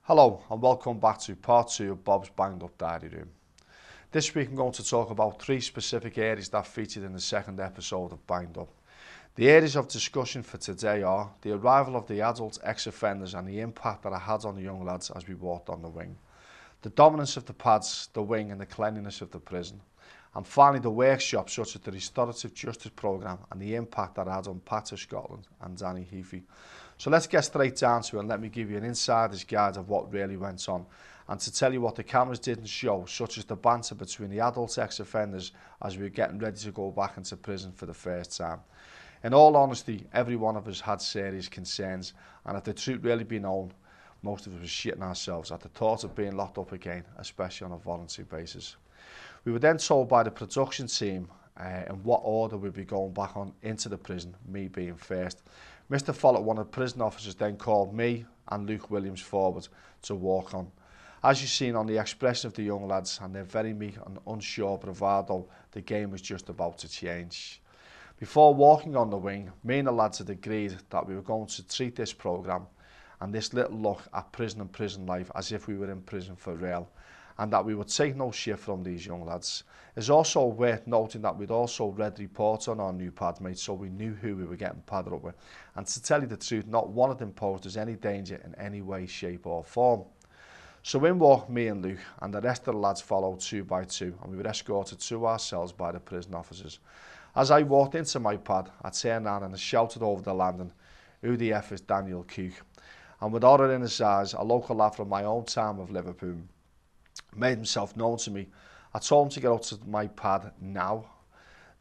Hello and welcome back to part 2 of Bob's Banged Up Diary Room. This week I'm going to talk about 3 specific areas that featured in the second episode of Banged Up. The areas of discussion for today are the arrival of the adult ex-offenders and the impact that it had on the young lads as we walked on the wing, the dominance of the pads, the wing and the cleanliness of the prison, and finally the workshops such as the Restorative Justice Programme and the impact that it had on Pat of Scotland and Danny Heafy. So let's get straight down to it and let me give you an insider's guide of what really went on and to tell you what the cameras didn't show, such as the banter between the adult ex-offenders as we were getting ready to go back into prison for the first time. In all honesty, every one of us had serious concerns, and if the truth really be known, most of us were shitting ourselves at the thought of being locked up again, especially on a voluntary basis. We were then told by the production team in what order we'd be going back on into the prison, me being first. Mr. Follett, one of the prison officers, then called me and Luke Williams forward to walk on. As you've seen on the expression of the young lads and their very meek and unsure bravado, the game was just about to change. Before walking on the wing, me and the lads had agreed that we were going to treat this programme and this little look at prison and prison life as if we were in prison for real, and that we would take no shit from these young lads. It's also worth noting that we'd also read reports on our new pad mates, so we knew who we were getting padded up with. And to tell you the truth, not one of them posed us any danger in any way, shape or form. So in walked me and Luke, and the rest of the lads followed 2 by 2, and we were escorted to our cells by the prison officers. As I walked into my pad, I turned around and I shouted over the landing, "Who the F is Daniel Cook?" And with horror in his eyes, a local lad from my own town of Liverpool made himself known to me. I told him to get out to my pad now.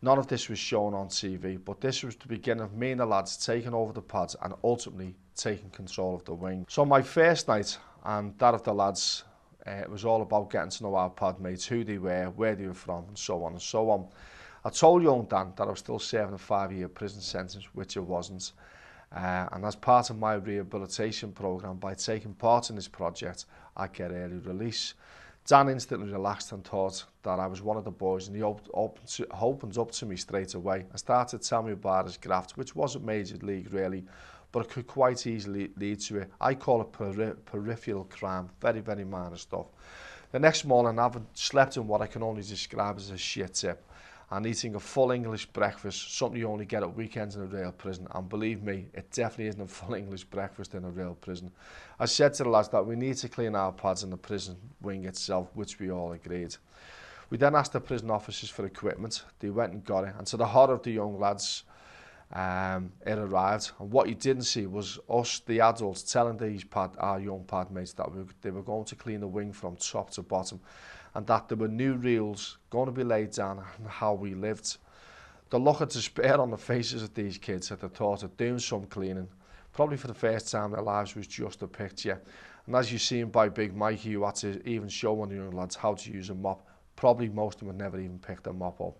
None of this was shown on TV, but this was the beginning of me and the lads taking over the pads and ultimately taking control of the wing. So my first night and that of the lads, it was all about getting to know our pad mates, who they were, where they were from, and so on and so on. I told young Dan that I was still serving a 5-year prison sentence, which it wasn't. And as part of my rehabilitation programme, by taking part in this project, I'd get early release. Dan instantly relaxed and thought that I was one of the boys, and he opened up to me straight away and started telling me about his graft, which wasn't major league really, but it could quite easily lead to it. I call it peripheral crime, very, very minor stuff. The next morning, having slept in what I can only describe as a shit tip, and eating a full English breakfast, something you only get at weekends in a real prison. And believe me, it definitely isn't a full English breakfast in a real prison. I said to the lads that we need to clean our pads in the prison wing itself, which we all agreed. We then asked the prison officers for equipment. They went and got it. And to the horror of the young lads, it arrived. And what you didn't see was us, the adults, telling our young pad mates that they were going to clean the wing from top to bottom, and that there were new rules going to be laid down on how we lived. The look of despair on the faces of these kids at the thought of doing some cleaning, probably for the first time in their lives, was just a picture. And as you've seen by Big Mikey, who had to even show one of the young lads how to use a mop, probably most of them had never even picked a mop up.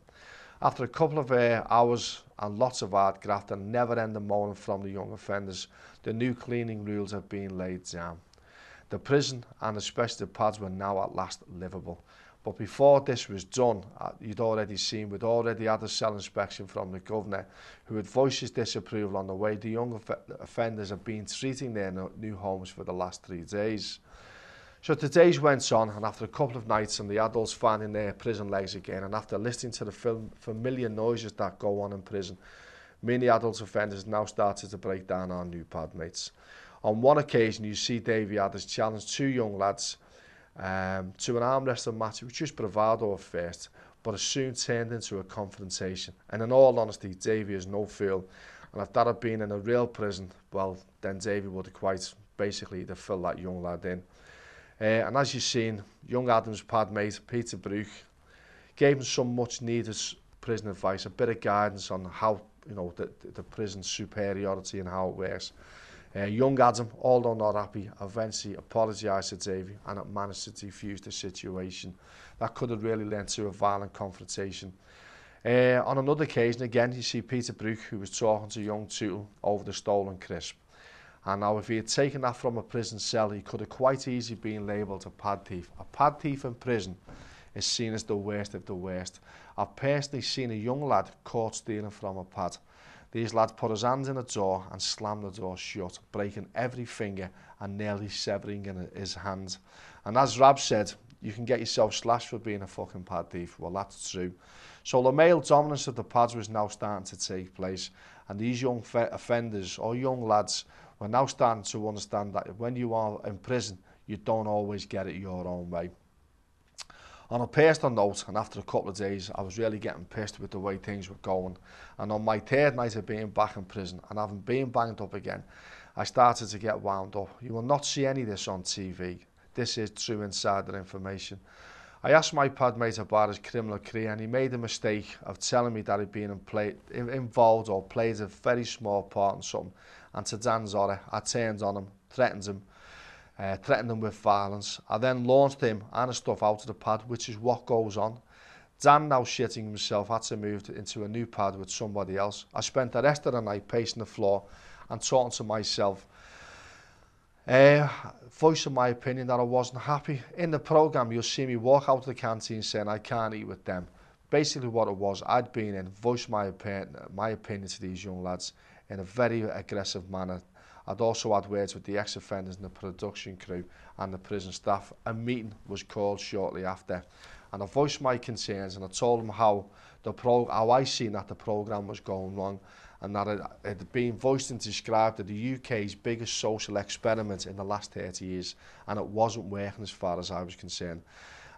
After a couple of hours and lots of hard graft and never-ending moaning from the young offenders, the new cleaning rules have been laid down. The prison and especially the pads were now at last livable. But before this was done, we'd already had a cell inspection from the governor who had voiced his disapproval on the way the young offenders have been treating their new homes for the last 3 days. So the days went on, and after a couple of nights and the adults finding their prison legs again, and after listening to the familiar noises that go on in prison, many adult offenders now started to break down our new pad mates. On one occasion, you see Davey Adders challenge 2 young lads to an arm wrestling match, which was bravado at first, but it soon turned into a confrontation. And in all honesty, Davey is no fool. And if that had been in a real prison, well, then Davey would have quite basically filled that young lad in. And as you've seen, young Adam's pad mate, Peter Brook, gave him some much needed prison advice, a bit of guidance on how, the prison superiority and how it works. Young Adam, although not happy, eventually apologised to Davey, and it managed to defuse the situation. That could have really led to a violent confrontation. On another occasion, again, you see Peter Brook, who was talking to young Tootle over the stolen crisp. And now if he had taken that from a prison cell, he could have quite easily been labelled a pad thief. A pad thief in prison is seen as the worst of the worst. I've personally seen a young lad caught stealing from a pad. These lads put his hands in the door and slammed the door shut, breaking every finger and nearly severing his hands. And as Rab said, you can get yourself slashed for being a fucking pad thief. Well, that's true. So the male dominance of the pads was now starting to take place, and these young offenders or young lads were now starting to understand that when you are in prison, you don't always get it your own way. On a personal note, and after a couple of days, I was really getting pissed with the way things were going. And on my third night of being back in prison and having been banged up again, I started to get wound up. You will not see any of this on TV. This is true insider information. I asked my pad mate about his criminal career, and he made a mistake of telling me that he'd been involved or played a very small part in something. And to Dan's horror, I turned on him, threatened him with violence. I then launched him and his stuff out of the pad, which is what goes on. Dan, now shitting himself, had to move into a new pad with somebody else. I spent the rest of the night pacing the floor and talking to myself, voicing my opinion that I wasn't happy. In the programme, you'll see me walk out of the canteen saying I can't eat with them. Basically what it was, I'd been in, voiced my opinion to these young lads in a very aggressive manner. I'd also had words with the ex-offenders and the production crew and the prison staff. A meeting was called shortly after, and I voiced my concerns, and I told them how I seen that the programme was going wrong, and that it had been voiced and described as the UK's biggest social experiment in the last 30 years, and it wasn't working as far as I was concerned.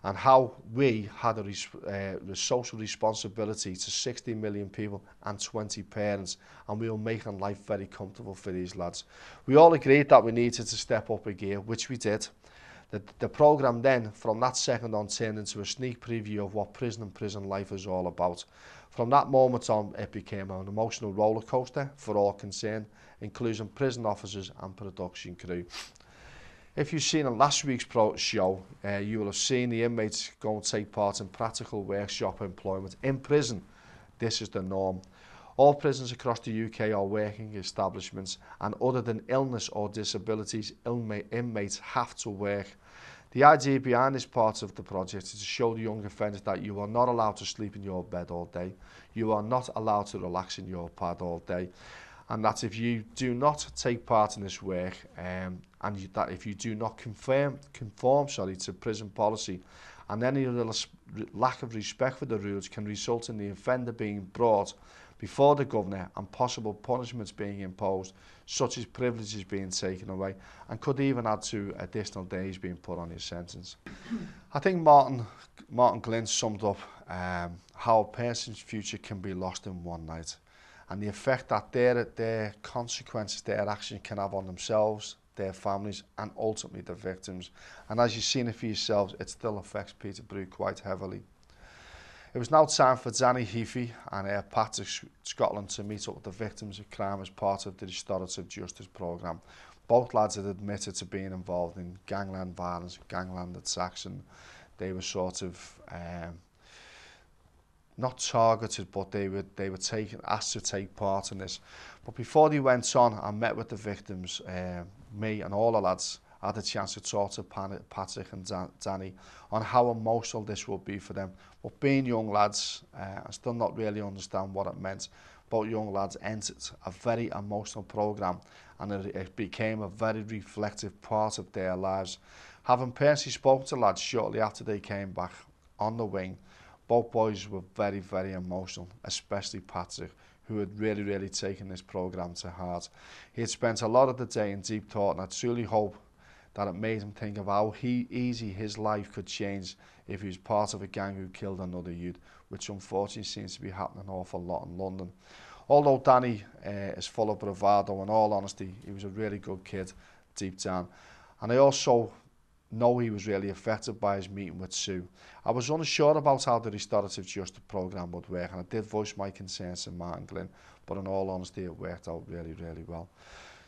And how we had a social responsibility to 60 million people and 20 parents, and we were making life very comfortable for these lads. We all agreed that we needed to step up a gear, which we did. The programme then, from that second on, turned into a sneak preview of what prison and prison life is all about. From that moment on, it became an emotional roller coaster for all concerned, including prison officers and production crew. If you've seen in last week's show, you will have seen the inmates go and take part in practical workshop employment. In prison, this is the norm. All prisons across the UK are working establishments, and other than illness or disabilities, inmates have to work. The idea behind this part of the project is to show the young offenders that you are not allowed to sleep in your bed all day. You are not allowed to relax in your pad all day. And that if you do not take part in this work, that if you do not conform to prison policy, and any lack of respect for the rules can result in the offender being brought before the governor and possible punishments being imposed, such as privileges being taken away, and could even add to additional days being put on your sentence. I think Martin Glynn summed up how a person's future can be lost in one night, and the effect that their consequences, their actions can have on themselves, their families, and ultimately the victims. And as you've seen it for yourselves, it still affects Peterborough quite heavily. It was now time for Danny Heafy and Patrick Scotland to meet up with the victims of crime as part of the Restorative Justice Programme. Both lads had admitted to being involved in gangland violence, gangland attacks, and they were sort of not targeted, but they were asked to take part in this. But before they went on and met with the victims, me and all the lads had a chance to talk to Patrick and Danny on how emotional this would be for them. But being young lads, I still not really understand what it meant. Both young lads entered a very emotional programme, and it became a very reflective part of their lives. Having personally spoken to lads shortly after they came back on the wing, both boys were very, very emotional, especially Patrick, who had really taken this programme to heart. He had spent a lot of the day in deep thought, and I truly hope that it made him think of how easy his life could change if he was part of a gang who killed another youth, which unfortunately seems to be happening an awful lot in London. Although Danny is full of bravado, in all honesty, he was a really good kid deep down. And I also know he was really affected by his meeting with Sue. I was unsure about how the Restorative Justice Programme would work, and I did voice my concerns to Martin Glynn, but in all honesty, it worked out really well.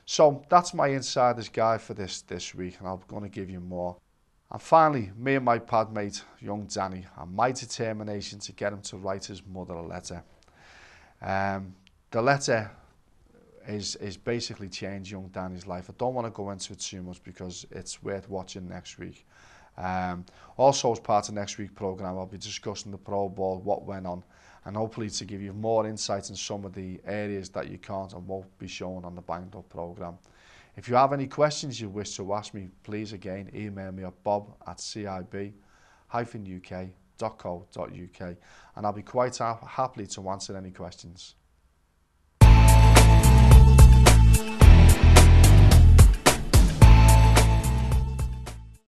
So that's my insider's guide for this week, and I'm going to give you more. And finally, me and my pad mate, young Danny, and my determination to get him to write his mother a letter. The letter is basically changed young Danny's life. I don't want to go into it too much because it's worth watching next week. Also, as part of next week's programme, I'll be discussing the Pro Ball, what went on, and hopefully to give you more insight in some of the areas that you can't and won't be shown on the Banged Up programme. If you have any questions you wish to ask me, please again email me at bob@cib-uk.co.uk and I'll be quite happy to answer any questions.